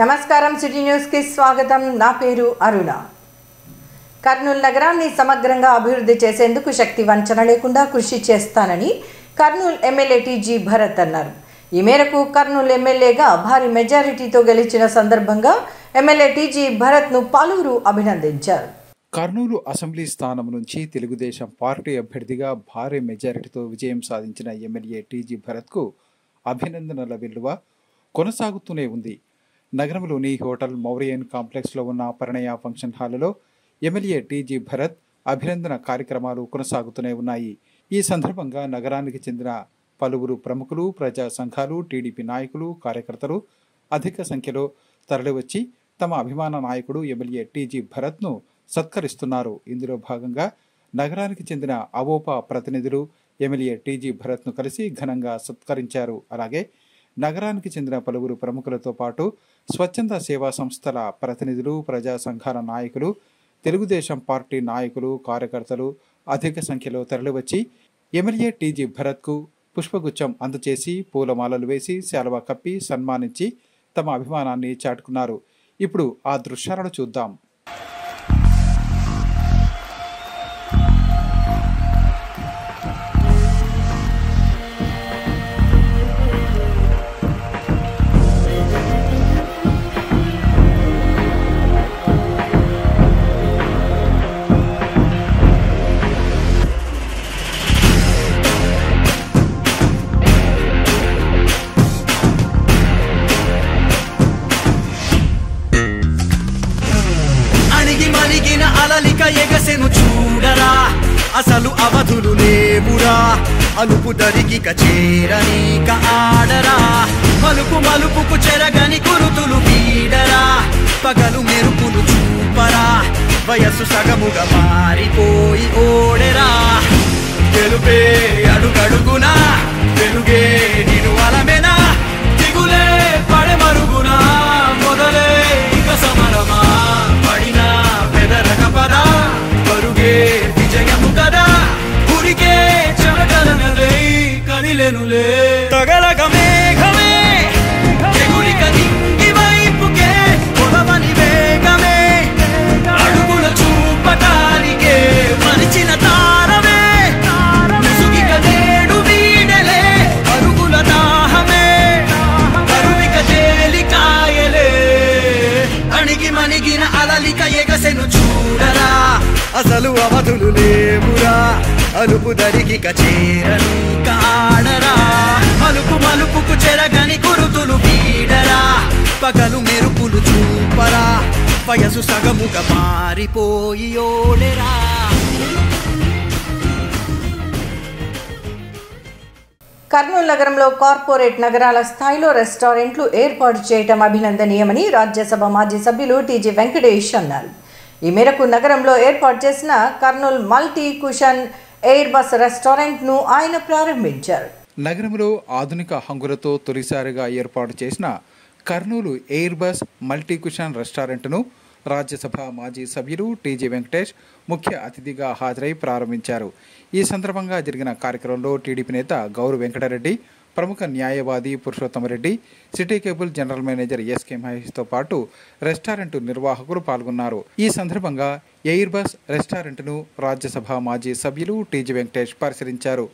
నమస్కారం city news కి స్వాగతం. నా పేరు అరుణ. కర్నూలు నగరాన్ని సమగ్రంగా అభివృద్ధి చేసేందుకు శక్తి వంచన లేకుండా కృషి చేస్తానని కర్నూలు ఎమ్మెల్యే టీజీ భరత్ అన్నారు. ఈ మేరకు కర్నూలు ఎమ్మెల్యేగా భారీ మెజారిటీతో గెలిచిన సందర్భంగా ఎమ్మెల్యే టీజీ భరత్ను పలువురు అభినందించారు. కర్నూలు అసెంబ్లీ స్థానం నుంచి తెలుగుదేశం పార్టీ అభ్యర్థిగా భారీ మెజారిటీతో విజయం సాధించిన ఎమ్మెల్యే టీజీ భరత్కు అభినందనల వెల్లువ కొనసాగుతూనే ఉంది. నగరంలోని హోటల్ మౌరియన్ కాంప్లెక్స్లో ఉన్న పరిణయ ఫంక్షన్ హాలులో ఎమ్మెల్యే టీజీ భరత్ అభినందన కార్యక్రమాలు కొనసాగుతూనే ఉన్నాయి. ఈ సందర్భంగా నగరానికి చెందిన పలువురు ప్రముఖులు, ప్రజా సంఘాలు, టీడీపీ నాయకులు, కార్యకర్తలు అధిక సంఖ్యలో తరలివచ్చి తమ అభిమాన నాయకుడు ఎమ్మెల్యే టీజీ భరత్ను సత్కరిస్తున్నారు. ఇందులో భాగంగా నగరానికి చెందిన అవోపా ప్రతినిధులు ఎమ్మెల్యే టీజీ భరత్ను కలిసి ఘనంగా సత్కరించారు. అలాగే నగరానికి చెందిన పలువురు ప్రముఖులతో పాటు స్వచ్ఛంద సేవా సంస్థల ప్రతినిధులు, ప్రజా సంఘాల నాయకులు, తెలుగుదేశం పార్టీ నాయకులు, కార్యకర్తలు అధిక సంఖ్యలో తరలివచ్చి ఎమ్మెల్యే టీజీ భరత్కు పుష్పగుచ్చం అందచేసి పూలమాలలు వేసి శాలువా కప్పి సన్మానించి తమ అభిమానాన్ని చాటుకున్నారు. ఇప్పుడు ఆ దృశ్యాలను చూద్దాం. అలలిక ఎగసెను చూడరా, అసలు అవధులు లేవురా, అలుపు దరికిక చేరనీక ఆడరా, మలుపు మలుపుకు చెరగని కురుతులు వీడరా, పగలు మెరుపులు చూపరా, వయస్సు సగముగా మారిపోయి ఓడెరా, గెలుపే అడుగడుగునా, వెలుగే నిను అలమెనా, దిగులే పడమరుగునా, మొదలే ఇక సమరమా, పడినా పెదరక పదా, పరుగే విజయము కదా, ఉరికే చెమటలనలే కదిలెనులే, తగలగ మేఘమే ఎగురిక నింగి వైపుకే, పొడవని వేగమే అడుగుల చూపటానికే, మరిచిన తారమే ముసుగిక నేడు వీడలే, అరుగుల దాహమే కరువిక తేలికాయలే, అణిగి మణిగిన అలలిక ఎగసెను చూడరా, అసలు అవధులు లేవురా, అలుపు దరికిక చేరనీక ఆడరా, మలుపు మలుపుకు చెరగని కురుతులు వీడరా, పగలు మెరుపులు చూపరా, వయసు సగముగా మారిపోయి ఓడెరా. కర్నూలు నగరంలో కార్పొరేట్ నగరాల స్థాయిలో రెస్టారెంట్లు ఏర్పాటు చేయడం అభినందనీయమని రాజ్యసభ మాజీ సభ్యులు టీజీ వెంకటేష్ అన్నారు. ఈ మేరకు నగరంలో ఏర్పాటు చేసిన Kurnool multi cushion air bus రెస్టారెంట్ను ఆయన ప్రారంభించారు. నగరంలో ఆధునిక హంగులతో తొలిసారిగా ఏర్పాటు చేసిన Kurnool air bus multi cushion రెస్టారెంట్ను Rajya Sabha మాజీ సభ్యులు టీజీ వెంకటేష్ ముఖ్య అతిథిగా హాజరై ప్రారంభించారు. ఈ సందర్భంగా జరిగిన కార్యక్రమంలో టీడీపీ నేత గౌరు వెంకటరెడ్డి, ప్రముఖ న్యాయవాది Purushottamareddy, city cable general manager SK మహేష్తో పాటు రెస్టారెంట్ నిర్వాహకులు పాల్గొన్నారు. ఈ సందర్భంగా ఎయిర్ బస్ రెస్టారెంట్ను రాజ్యసభ మాజీ సభ్యులు టీజీ వెంకటేష్ పరిశీలించారు.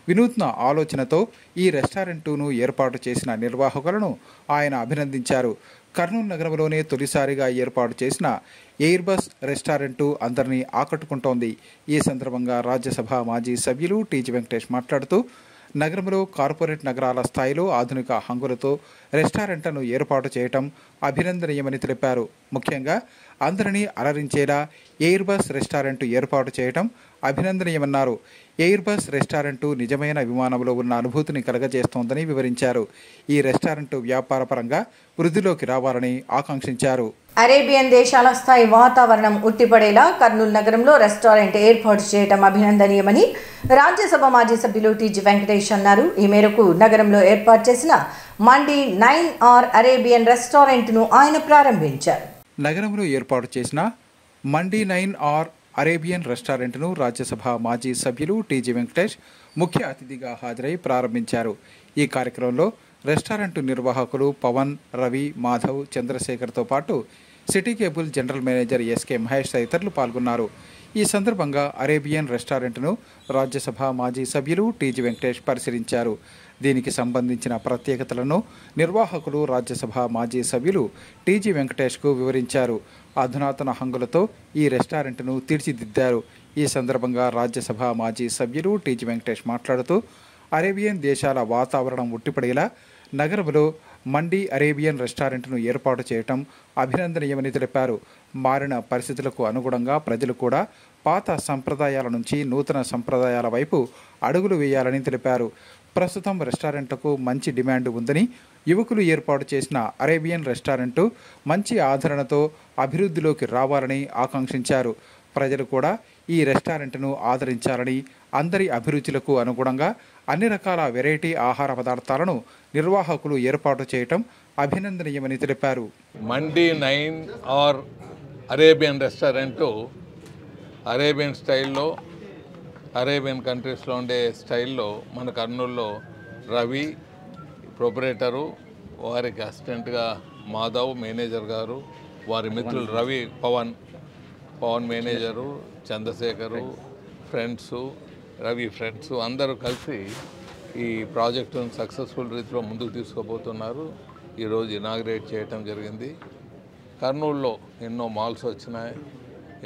వినూత్న ఆలోచనతో ఈ రెస్టారెంటును ఏర్పాటు చేసిన నిర్వాహకులను ఆయన అభినందించారు. కర్నూలు నగరంలోనే తొలిసారిగా ఏర్పాటు చేసిన ఎయిర్ బస్ రెస్టారెంటు అందరినీ ఆకట్టుకుంటోంది. ఈ సందర్భంగా రాజ్యసభ మాజీ సభ్యులు టీజీ వెంకటేష్ మాట్లాడుతూ నగరంలో కార్పొరేట్ నగరాల స్థాయిలో ఆధునిక హంగులతో రెస్టారెంట్లను ఏర్పాటు చేయటం అభినందనీయమని తెలిపారు. ముఖ్యంగా అందరినీ అలరించేలా ఎయిర్ బస్ రెస్టారెంట్ ఏర్పాటు చేయటం అభినందనీయమన్నారు. ఎయిర్ బస్ రెస్టారెంట్ నిజమైన విమానంలో ఉన్న అనుభూతిని కలగజేస్తోందని వివరించారు. ఈ రెస్టారెంట్ వ్యాపార పరంగా వృద్ధిలోకి రావాలని ఆకాంక్షించారు. అరేబియన్ దేశాల స్థాయి వాతావరణం ఉట్టిపడేలా కర్నూలు నగరంలో రెస్టారెంట్ ఏర్పాటు చేయడం అభినందనీయమని రాజ్యసభ మాజీ సభ్యులు టీజీ వెంకటేష్ అన్నారు. ఈ మేరకు నగరంలో ఏర్పాటు చేసిన మండీ 9R అరేబియన్ రెస్టారెంట్ను ఆయన ప్రారంభించారు. నగరంలో ఏర్పాటు చేసిన మండీ 9R అరేబియన్ రెస్టారెంట్ను రాజ్యసభ మాజీ సభ్యులు టీజీ వెంకటేష్ ముఖ్య అతిథిగా హాజరై ప్రారంభించారు. ఈ కార్యక్రమంలో రెస్టారెంట్ నిర్వాహకులు పవన్, రవి, మాధవ్, చంద్రశేఖర్తో పాటు city cable general manager SK Mahesh తదితరులు పాల్గొన్నారు. ఈ సందర్భంగా అరేబియన్ రెస్టారెంట్ను రాజ్యసభ మాజీ సభ్యులు టీజీ వెంకటేష్ పరిశీలించారు. దీనికి సంబంధించిన ప్రత్యేకతలను నిర్వాహకులు రాజ్యసభ మాజీ సభ్యులు టీజీ వెంకటేష్కు వివరించారు. అధునాతన హంగులతో ఈ రెస్టారెంట్ను తీర్చిదిద్దారు. ఈ సందర్భంగా రాజ్యసభ మాజీ సభ్యులు టీజీ వెంకటేష్ మాట్లాడుతూ అరేబియన్ దేశాల వాతావరణం ఉట్టిపడేలా నగరంలో మండీ అరేబియన్ రెస్టారెంట్ను ఏర్పాటు చేయటం అభినందనీయమని తెలిపారు. మారిన పరిస్థితులకు అనుగుణంగా ప్రజలు కూడా పాత సంప్రదాయాల నుంచి నూతన సంప్రదాయాల వైపు అడుగులు వేయాలని తెలిపారు. ప్రస్తుతం రెస్టారెంట్లకు మంచి డిమాండ్ ఉందని, యువకులు ఏర్పాటు చేసిన అరేబియన్ రెస్టారెంటు మంచి ఆదరణతో అభివృద్ధిలోకి రావాలని ఆకాంక్షించారు. ప్రజలు కూడా ఈ రెస్టారెంట్ను ఆదరించాలని, అందరి అభిరుచులకు అనుగుణంగా అన్ని రకాల వెరైటీ ఆహార పదార్థాలను నిర్వాహకులు ఏర్పాటు చేయటం అభినందనీయమని తెలిపారు. మండీ 9 ఆర్ అరేబియన్ రెస్టారెంటు అరేబియన్ స్టైల్లో, అరేబియన్ కంట్రీస్లో ఉండే స్టైల్లో మన కర్నూలులో రవి ప్రొపరేటరు, వారికి అసిస్టెంట్గా మాధవ్ మేనేజర్ గారు, వారి మిత్రులు రవి, పవన్ మేనేజరు, చంద్రశేఖరు, రవి ఫ్రెండ్స్ అందరూ కలిసి ఈ ప్రాజెక్టును సక్సెస్ఫుల్ రీతిలో ముందుకు తీసుకుపోతున్నారు. ఈరోజు ఇనాగ్రేట్ చేయటం జరిగింది. కర్నూలులో ఎన్నో మాల్స్ వచ్చినాయి,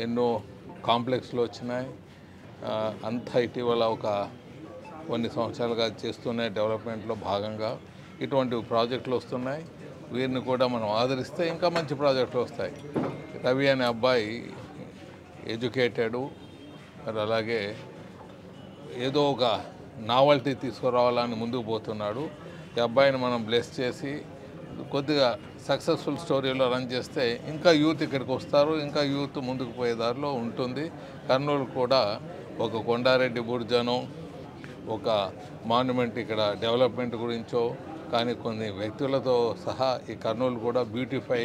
ఎన్నో కాంప్లెక్స్లు వచ్చినాయి. అంతా ఇటీవల కొన్ని సంవత్సరాలుగా చేస్తున్న డెవలప్మెంట్లో భాగంగా ఇటువంటి ప్రాజెక్టులు వస్తున్నాయి. వీరిని కూడా మనం ఆదరిస్తే ఇంకా మంచి ప్రాజెక్టులు వస్తాయి. రవి అనే అబ్బాయి ఎడ్యుకేటెడు, మరి అలాగే ఏదో ఒక నావల్టీ తీసుకురావాలని ముందుకు పోతున్నాడు. ఈ అబ్బాయిని మనం బ్లెస్ చేసి కొద్దిగా సక్సెస్ఫుల్ స్టోరీలో రన్ చేస్తే ఇంకా యూత్ ఇక్కడికి వస్తారు, ఇంకా యూత్ ముందుకు పోయే దారిలో ఉంటుంది. కర్నూలు కూడా ఒక కొండారెడ్డి బుర్జనో, ఒక మాన్యుమెంట్ ఇక్కడ డెవలప్మెంట్ గురించో, కానీ కొన్ని వ్యక్తులతో సహా ఈ కర్నూలు కూడా బ్యూటిఫై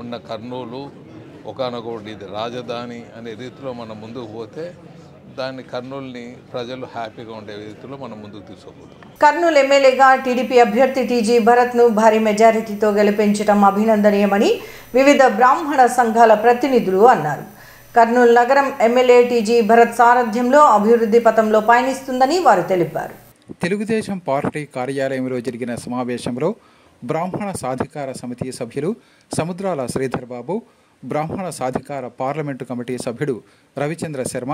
ఉన్న కర్నూలు ఒకనొకటి ఇది రాజధాని అనే రీతిలో మనం ముందుకు పోతే దాన్ని కర్నూలుని ప్రజలు హ్యాపీగా ఉండే రీతిలో మనం ముందుకు తీసుకుపోతాం. కర్నూలు ఎమ్మెల్యేగా టీడీపీ అభ్యర్థి టీజీ భరత్ను భారీ మెజారిటీతో గెలిపించడం అభినందనీయమని వివిధ బ్రాహ్మణ సంఘాల ప్రతినిధులు అన్నారు. కర్నూలు నగరం ఎమ్మెల్యే టీజీ భరత్ సారథ్యంలో అభివృద్ధి పథంలో పయనిస్తుందని వారు తెలిపారు. తెలుగుదేశం పార్టీ కార్యాలయంలో జరిగిన సమావేశంలో బ్రాహ్మణ సాధికార సమితి సభ్యులు సముద్రాల శ్రీధర్ బాబు, బ్రాహ్మణ సాధికార పార్లమెంటు కమిటీ సభ్యుడు రవిచంద్ర శర్మ,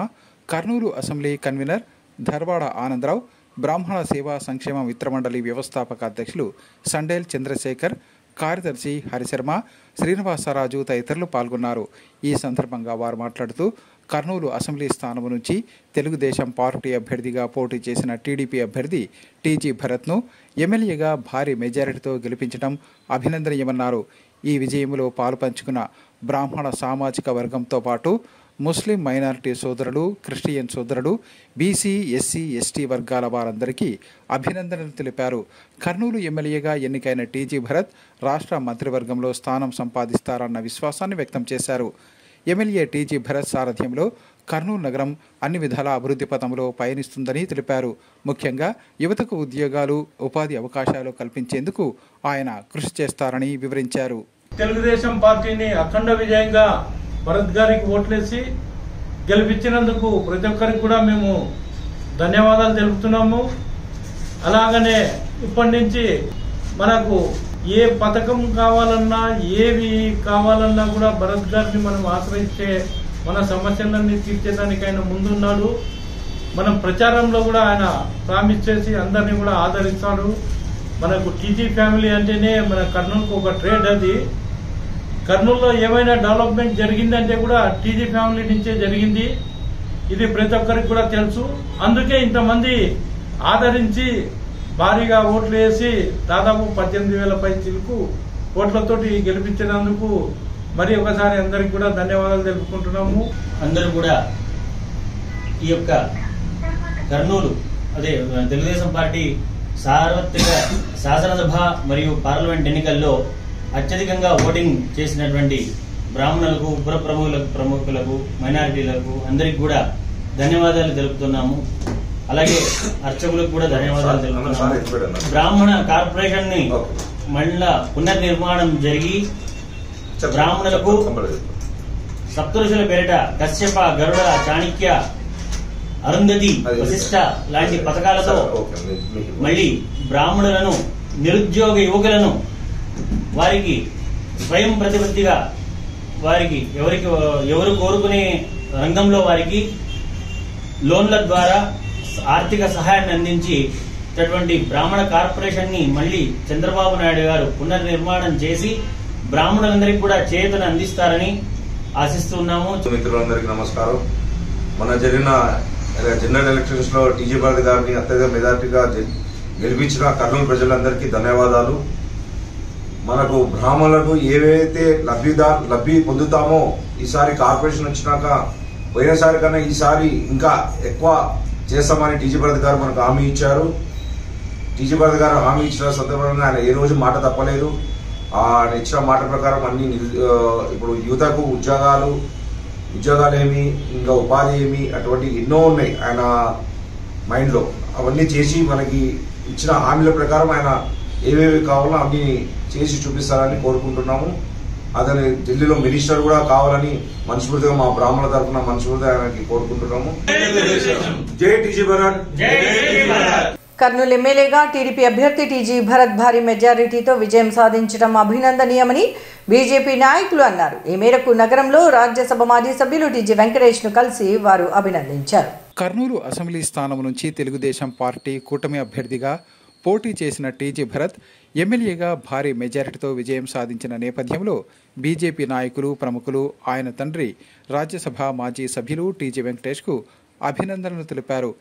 కర్నూలు అసెంబ్లీ కన్వీనర్ ధర్వాడ ఆనందరావు, బ్రాహ్మణ సేవా సంక్షేమ మిత్రమండలి వ్యవస్థాపక అధ్యక్షులు సండేల్ చంద్రశేఖర్, కార్యదర్శి హరిశర్మ, శ్రీనివాసరాజు తదితరులు పాల్గొన్నారు. ఈ సందర్భంగా వారు మాట్లాడుతూ కర్నూలు అసెంబ్లీ స్థానం నుంచి తెలుగుదేశం పార్టీ అభ్యర్థిగా పోటీ చేసిన టీడీపీ అభ్యర్థి టీజీ భరత్ను ఎమ్మెల్యేగా భారీ మెజారిటీతో గెలిపించడం అభినందనీయమన్నారు. ఈ విజయంలో పాలుపంచుకున్న బ్రాహ్మణ సామాజిక వర్గంతో పాటు ముస్లిం మైనారిటీ సోదరులు, క్రిస్టియన్ సోదరులు, బీసీ, ఎస్సీ, ఎస్టీ వర్గాల వారందరికీ అభినందనలు తెలిపారు. కర్నూలు ఎమ్మెల్యేగా ఎన్నికైన టీజీ భరత్ రాష్ట్ర మంత్రివర్గంలో స్థానం సంపాదిస్తారన్న విశ్వాసాన్ని వ్యక్తం చేశారు. ఎమ్మెల్యే టీజీ భరత్ సారథ్యంలో కర్నూలు నగరం అన్ని విధాల అభివృద్ధి పథంలో పయనిస్తుందని తెలిపారు. ముఖ్యంగా యువతకు ఉద్యోగాలు, ఉపాధి అవకాశాలు కల్పించేందుకు ఆయన కృషి చేస్తారని వివరించారు. తెలుగుదేశం పార్టీని అఖండ విజయంగా భరత్ గారికి ఓట్లేసి గెలిపించినందుకు ప్రతి ఒక్కరికి కూడా మేము ధన్యవాదాలు తెలుపుతున్నాము. అలాగనే ఇప్పటి నుంచి మనకు ఏ పథకం కావాలన్నా, ఏవి కావాలన్నా కూడా భరత్ గారిని మనం ఆశ్రయించే, మన సమస్యలన్నీ తీర్చేదానికి ఆయన ముందున్నాడు. మనం ప్రచారంలో కూడా ఆయన ప్రామిస్ చేసి అందరినీ కూడా ఆదరిస్తాడు. మనకు టీజీ ఫ్యామిలీ అంటేనే మన కర్నూలుకు ఒక ట్రేడ్. అది కర్నూలులో ఏమైనా డెవలప్మెంట్ జరిగిందంటే కూడా టీజీ ఫ్యామిలీ నుంచే జరిగింది. ఇది ప్రతి ఒక్కరికి కూడా తెలుసు. అందుకే ఇంతమంది ఆదరించి భారీగా ఓట్లు వేసి దాదాపు 18,000 పై చిలుకు ఓట్లతోటి గెలిపించినందుకు మరి ఒకసారి అందరికి కూడా ధన్యవాదాలు తెలుపుకుంటున్నాము. అందరూ కూడా ఈ యొక్క కర్నూలు తెలుగుదేశం పార్టీ సార్వత్రిక శాసనసభ మరియు పార్లమెంట్ ఎన్నికల్లో అత్యధికంగా ఓటింగ్ చేసినటువంటి బ్రాహ్మణులకు, ప్రముఖులకు, మైనారిటీలకు అందరికి కూడా ధన్యవాదాలు తెలుపుతున్నాము. అలాగే అర్చకులకు కూడా ధన్యవాదాలు తెలుపుతున్నాము. బ్రాహ్మణ కార్పొరేషన్ ని మళ్ళా పునర్నిర్మాణం జరిగి బ్రాహ్మణులకు సప్తఋషుల పేరిట కశ్యప, గరుడ, చాణక్య, అరుంధతి, వశిష్ఠ లాంటి పథకాలతో మళ్ళీ బ్రాహ్మణులను, నిరుద్యోగ యువకులను వారికి స్వయం ప్రతిపత్తిగా వారికి ఎవరు కోరుకునే రంగంలో వారికి లోన్ల ద్వారా ఆర్థిక సహాయాన్ని అందించేటటువంటి బ్రాహ్మణ కార్పొరేషన్ ని మళ్ళీ చంద్రబాబు నాయుడు గారు పునర్నిర్మాణం చేసి బ్రాహ్మణులందరికీ కూడా చేయూతను అందిస్తారని ఆశిస్తున్నాము. మిత్రులందరికీ నమస్కారం. మన జరిగిన జనరల్ ఎలక్షన్స్ లో టీజీ భరత్ గారిని అత్యధిక మెజార్టీగా గెలిపించిన కర్నూలు ప్రజలందరికీ ధన్యవాదాలు. మనకు బ్రాహ్మణులకు ఏవైతే లబ్ధి పొందుతామో ఈసారి కార్పొరేషన్ వచ్చినాక పోయినసారి కన్నా ఈసారి ఇంకా ఎక్కువ చేస్తామని టీజీ భరత్ గారు మనకు హామీ ఇచ్చారు. టీజీ భరత్ గారు హామీ ఇచ్చిన సందర్భంగా ఆయన ఏ రోజు మాట తప్పలేదు. ఆయన ఇచ్చిన మాట ప్రకారం అన్ని ఇప్పుడు యువతకు ఉద్యోగాలు ఏమి, ఇంకా ఉపాధి ఏమి, అటువంటి ఎన్నో ఉన్నాయి ఆయన మైండ్లో. అవన్నీ చేసి మనకి ఇచ్చిన హామీల ప్రకారం ఆయన ఏవేవి కావాలో అన్ని చేసి చూపిస్తారని కోరుకుంటున్నాము. అతని ఢిల్లీలో మినిస్టర్ కూడా కావాలని మనస్ఫూర్తిగా మా బ్రాహ్మణ తరఫున మనస్ఫూర్తిగా ఆయనకి కోరుకుంటున్నాము. జై టీజీ భరత్. కర్నూలు ఎమ్మెల్యేగా టీడీపీ అభ్యర్థి టీజీ భరత్ భారీ మెజారిటీతో విజయం సాధించడం అభినందనీయమని బీజేపీ నాయకులు అన్నారు. ఈ మేరకు నగరంలో రాజ్యసభ మాజీ సభ్యులు టీజీ వెంకటేష్ ను కలిసి వారు అభినందించారు. కర్నూలు అసెంబ్లీ స్థానం నుంచి తెలుగుదేశం పార్టీ కూటమి అభ్యర్థిగా పోటీ చేసిన టీజీ భరత్ ఎమ్మెల్యేగా భారీ మెజారిటీతో విజయం సాధించిన నేపథ్యంలో బీజేపీ నాయకులు, ప్రముఖులు ఆయన తండ్రి రాజ్యసభ మాజీ సభ్యులు టీజీ వెంకటేష్కు అభినందనలు తెలిపారు.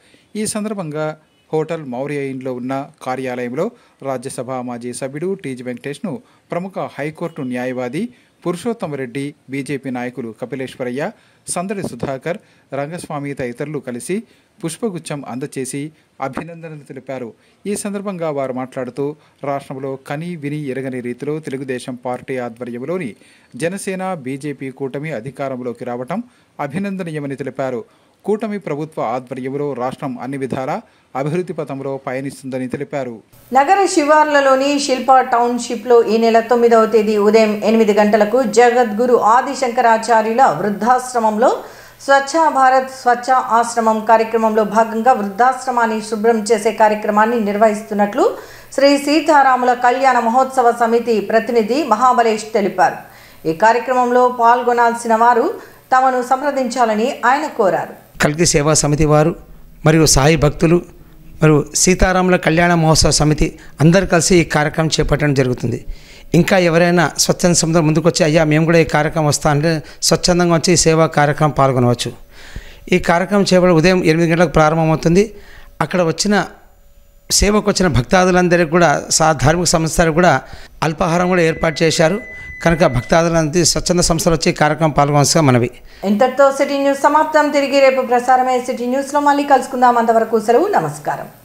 ఈ సందర్భంగా హోటల్ మౌర్య ఇంట్లో ఉన్న కార్యాలయంలో రాజ్యసభ మాజీ సభ్యుడు టీజీ వెంకటేష్ను ప్రముఖ హైకోర్టు న్యాయవాది పురుషోత్తమరెడ్డి, బీజేపీ నాయకులు కపిలేశ్వరయ్య, సందడి సుధాకర్, రంగస్వామి తదితరులు కలిసి పుష్పగుచ్చం అందచేసి అభినందనలు తెలిపారు. ఈ సందర్భంగా వారు మాట్లాడుతూ రాష్ట్రంలో కని విని ఎరగని రీతిలో తెలుగుదేశం పార్టీ ఆధ్వర్యంలోని జనసేన, బీజేపీ కూటమి అధికారంలోకి రావటం అభినందనీయమని తెలిపారు. కూటమి ప్రభుత్వ ఆధ్వర్యంలో రాష్ట్రం అన్ని విధాలా అభివృద్ధి పథంలో పయనిస్తుందని తెలిపారు. నగర శివార్లలోని శిల్పా టౌన్షిప్లో ఈ నెల 9వ తేదీ ఉదయం 8 గంటలకు జగద్గురు ఆదిశంకరాచార్యుల వృద్ధాశ్రమంలో స్వచ్ఛ భారత్ స్వచ్ఛ ఆశ్రమం కార్యక్రమంలో భాగంగా వృద్ధాశ్రమాన్ని శుభ్రం చేసే కార్యక్రమాన్ని నిర్వహిస్తున్నట్లు శ్రీ సీతారాముల కళ్యాణ మహోత్సవ సమితి ప్రతినిధి మహాబలేష్ తెలిపారు. ఈ కార్యక్రమంలో పాల్గొనాల్సిన వారు తమను సంప్రదించాలని ఆయన కోరారు. కల్కి సేవా సమితి వారు మరియు సాయి భక్తులు మరియు సీతారాముల కళ్యాణ మహోత్సవ సమితి అందరు కలిసి ఈ కార్యక్రమం చేపట్టడం జరుగుతుంది. ఇంకా ఎవరైనా స్వచ్ఛంద సముద్రం ముందుకు వచ్చి అయ్యా మేము కూడా ఈ కార్యక్రమం వస్తా అంటే స్వచ్ఛందంగా వచ్చి సేవా కార్యక్రమం పాల్గొనవచ్చు. ఈ కార్యక్రమం చేపట్టి ఉదయం 8 గంటలకు ప్రారంభమవుతుంది. అక్కడ వచ్చిన సేవకు వచ్చిన భక్తాదులందరికీ కూడా ధార్మిక సంస్థలకు కూడా అల్పాహారం కూడా ఏర్పాటు చేశారు. కనుక భక్తాదులందరూ స్వచ్ఛంద సంస్థలు వచ్చి కార్యక్రమం పాల్గొనవలసిగా మనవి. ఇంతటితో సిటీ న్యూస్ సమాప్తం. తిరిగి రేపు ప్రసారమయ్యే సిటీ న్యూస్లో మళ్ళీ కలుసుకుందాం. అంతవరకు సెలవు. నమస్కారం.